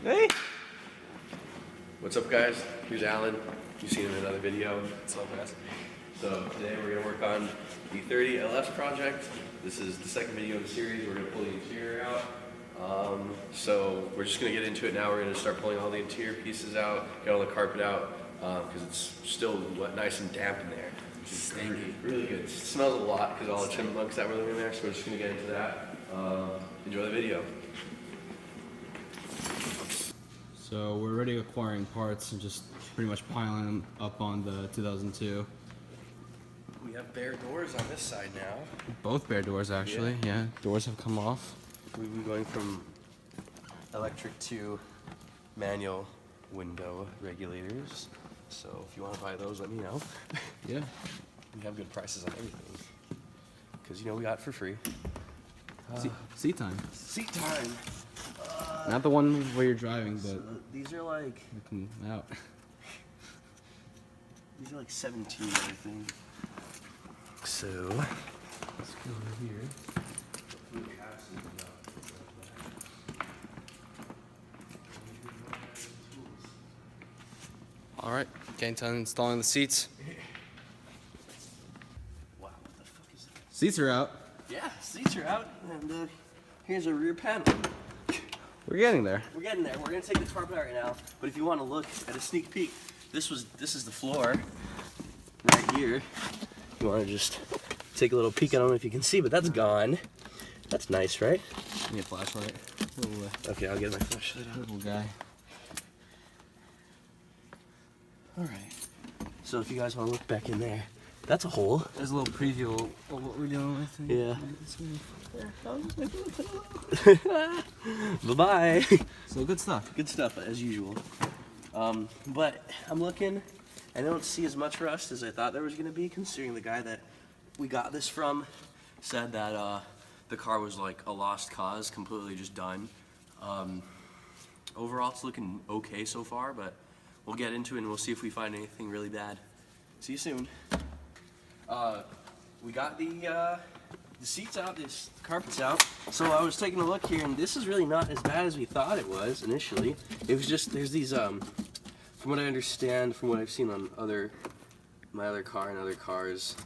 Hey! What's up, guys? Here's Alan. You've seen him in another video. What's up, guys? So today we're going to work on the E30 LS project. This is the second video in the series. We're going to pull the interior out. So we're just going to get into it now. We're going to start pulling all the interior pieces out, get all the carpet out, because it's still nice and damp in there. Stinky. Really good. It smells a lot because all the chipmunks that were living in there. So we're just going to get into that. Enjoy the video. So we're already acquiring parts and just pretty much piling them up on the 2002. We have bare doors on this side now. Both bare doors, actually. Yeah, doors have come off. We've been going from electric to manual window regulators. So if you want to buy those, let me know. Yeah. We have good prices on everything. Because, you know, we got it for free. Seat time. Seat time. Not the one where you're driving, but So these are like looking out. these are like 17, I think. So let's go over here. All right, getting to installing the seats. Wow, what the fuck is that? Seats are out. Yeah, seats are out, and here's a rear panel. We're getting there. We're getting there. We're gonna take the carpet out right now. But if you want to look at a sneak peek, this is the floor right here. You want to just take a little peek. I don't know if you can see, but that's gone. That's nice, right? Need a flashlight. Okay, I'll get my flashlight out. Little guy. All right. So if you guys want to look back in there, that's a hole. There's a little preview of what we're dealing with. Yeah. Bye-bye. So good stuff. Good stuff, as usual. But I'm looking, I don't see as much rust as I thought there was going to be, considering the guy that we got this from said that the car was like a lost cause, completely just done. Overall, it's looking okay so far, but we'll get into it and we'll see if we find anything really bad. See you soon. We got the seats out, the carpet's out. So I was taking a look here, and this is really not as bad as we thought it was initially. It was just, there's these, from what I understand, from what I've seen on my other car and other cars,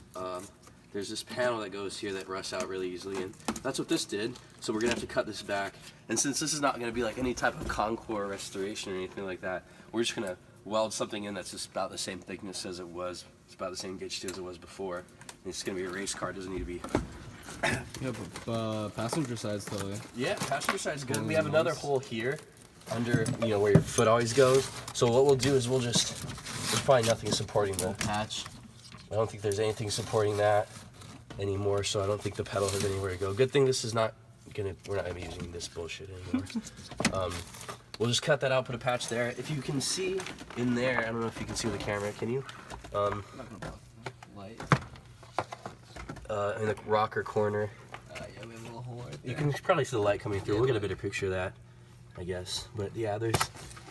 there's this panel that goes here that rusts out really easily, and that's what this did. So we're gonna have to cut this back. And since this is not gonna be like any type of Concours restoration or anything like that, we're just gonna weld something in that's just about the same thickness as it was. It's about the same gauge too as it was before. And it's gonna be a race car, it doesn't need to be. Yeah, but passenger side's totally. Yeah, passenger side's good. We have another hole here under, you know, where your foot always goes. So what we'll do is there's probably nothing supporting the Patch. I don't think there's anything supporting that anymore, so I don't think the pedal has anywhere to go. Good thing this is not we're not gonna be using this bullshit anymore. We'll just cut that out, put a patch there. If you can see in there, I don't know if you can see with the camera, can you? Light. In the rocker corner. Yeah, we have a little hole right there. You can probably see the light coming through. We'll get a better picture of that, I guess. But yeah,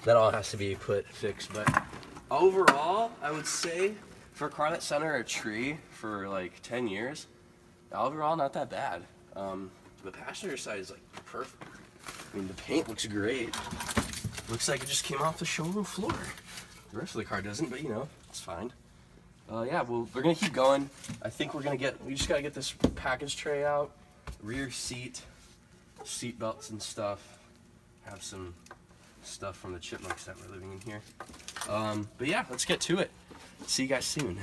that all has to be fixed. But overall, I would say for a car that's under a tree for like 10 years, overall not that bad. The passenger side is like perfect. I mean, the paint looks great. Looks like it just came off the showroom floor. The rest of the car doesn't, but you know, it's fine. Yeah, well, we're gonna keep going. I think we just gotta get this package tray out, rear seat belts and stuff. Have some stuff from the chipmunks that were living in here. But yeah, let's get to it. See you guys soon.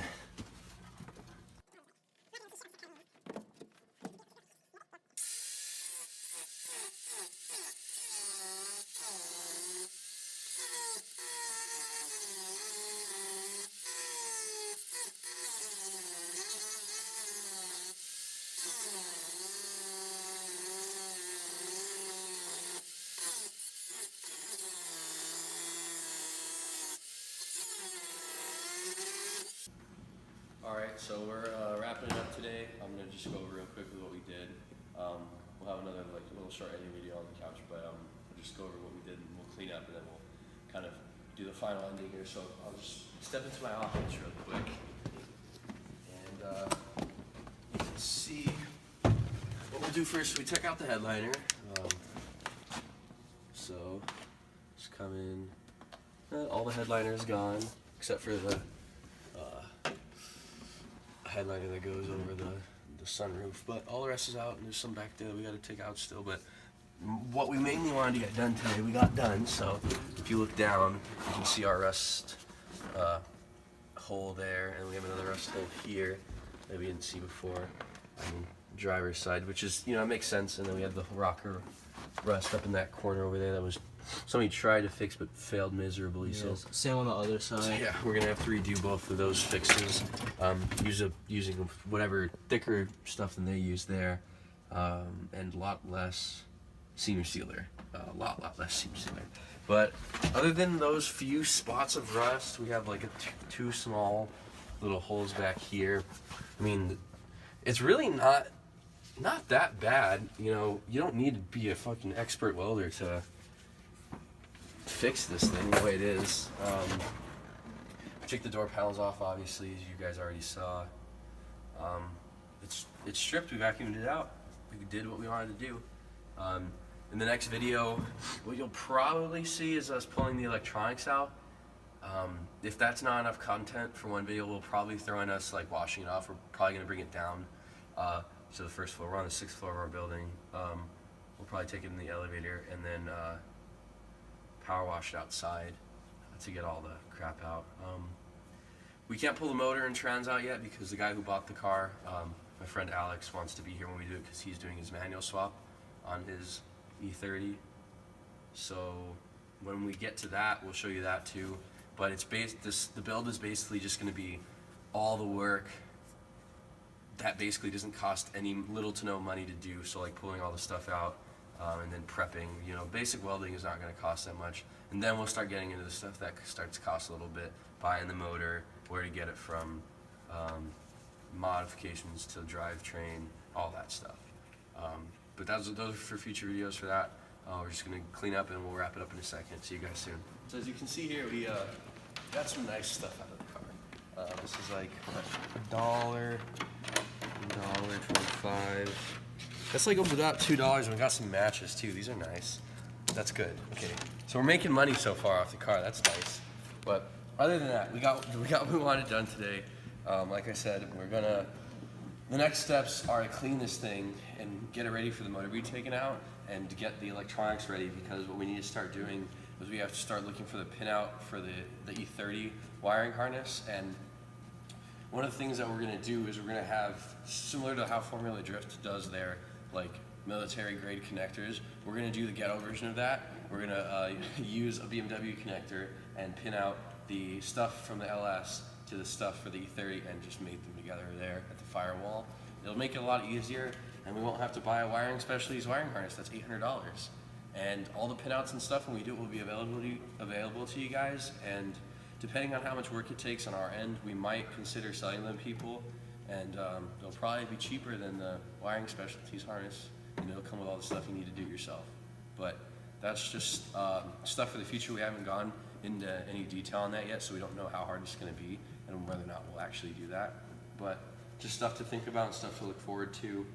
Alright, so we're wrapping it up today. I'm going to just go over real quickly what we did. We'll have another like little short editing video on the couch, but we'll just go over what we did and we'll clean up and then we'll kind of do the final ending here. So I'll just step into my office real quick and see what we'll do first. We check out the headliner. So just come in. All the headliner is gone, except for the headliner that goes over the sunroof. But all the rest is out, and there's some back there that we got to take out still. But what we mainly wanted to get done today, we got done. So if you look down, you can see our rust hole there, and we have another rust hole here that we didn't see before on the driver's side, which is, you know, it makes sense. And then we have the rocker rust up in that corner over there that was somebody tried to fix but failed miserably. So same on the other side. so yeah, we're gonna have to redo both of those fixes. Using whatever thicker stuff than they use there, and a lot less seam sealer. A lot less seam sealer. But other than those few spots of rust, we have like two small little holes back here. I mean, it's really not that bad. You know, you don't need to be a fucking expert welder to fix this thing the way it is. Took the door panels off, obviously, as you guys already saw. It's stripped. We vacuumed it out. We did what we wanted to do. In the next video, what you'll probably see is us pulling the electronics out. If that's not enough content for one video, we'll probably throw in us like washing it off. We're probably gonna bring it down to the first floor. We're on the 6th floor of our building. We'll probably take it in the elevator and then power wash it outside to get all the crap out. We can't pull the motor and trans out yet because the guy who bought the car, my friend Alex, wants to be here when we do it because he's doing his manual swap on his E30. So when we get to that, we'll show you that too. But it's the build is basically just going to be all the work that basically doesn't cost any little to no money to do. So like pulling all the stuff out and then prepping. You know, basic welding is not going to cost that much. And then we'll start getting into the stuff that starts to cost a little bit. Buying the motor, where to get it from, modifications to drivetrain, all that stuff. But those are for future videos for that. We're just going to clean up and we'll wrap it up in a second. See you guys soon. So as you can see here, we got some nice stuff out of the car. This is like, what, $1.25. That's like about $2, and we got some matches too. These are nice. That's good. Okay, so we're making money so far off the car. That's nice. But other than that, we got what we wanted done today. Like I said, the next steps are to clean this thing and get it ready for the motor to be taken out and to get the electronics ready, because what we need to start doing is we have to start looking for the pinout for the E30 wiring harness. And one of the things that we're going to do is we're going to have, similar to how Formula Drift does their like military grade connectors, we're going to do the ghetto version of that. We're going to use a BMW connector and pin out the stuff from the LS to the stuff for the E30 and just mate them together there at the firewall. It'll make it a lot easier, and we won't have to buy a wiring specialties wiring harness. That's $800. And all the pinouts and stuff when we do it will be available to you guys. And depending on how much work it takes on our end, we might consider selling them to people, and they'll probably be cheaper than the wiring specialties harness, and it'll come with all the stuff you need to do yourself. But that's just stuff for the future. We haven't gone into any detail on that yet, so we don't know how hard it's going to be and whether or not we'll actually do that. But just stuff to think about and stuff to look forward to.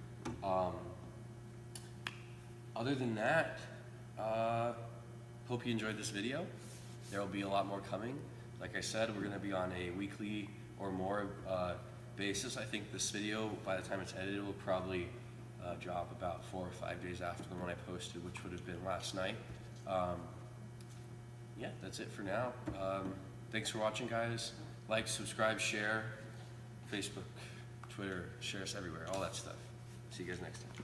Other than that, hope you enjoyed this video. There will be a lot more coming. Like I said, we're going to be on a weekly or more basis. I think this video, by the time it's edited, will probably drop about 4 or 5 days after the one I posted, which would have been last night. Yeah, that's it for now. Thanks for watching, guys. Like, subscribe, share, Facebook, Twitter, share us everywhere, all that stuff. See you guys next time.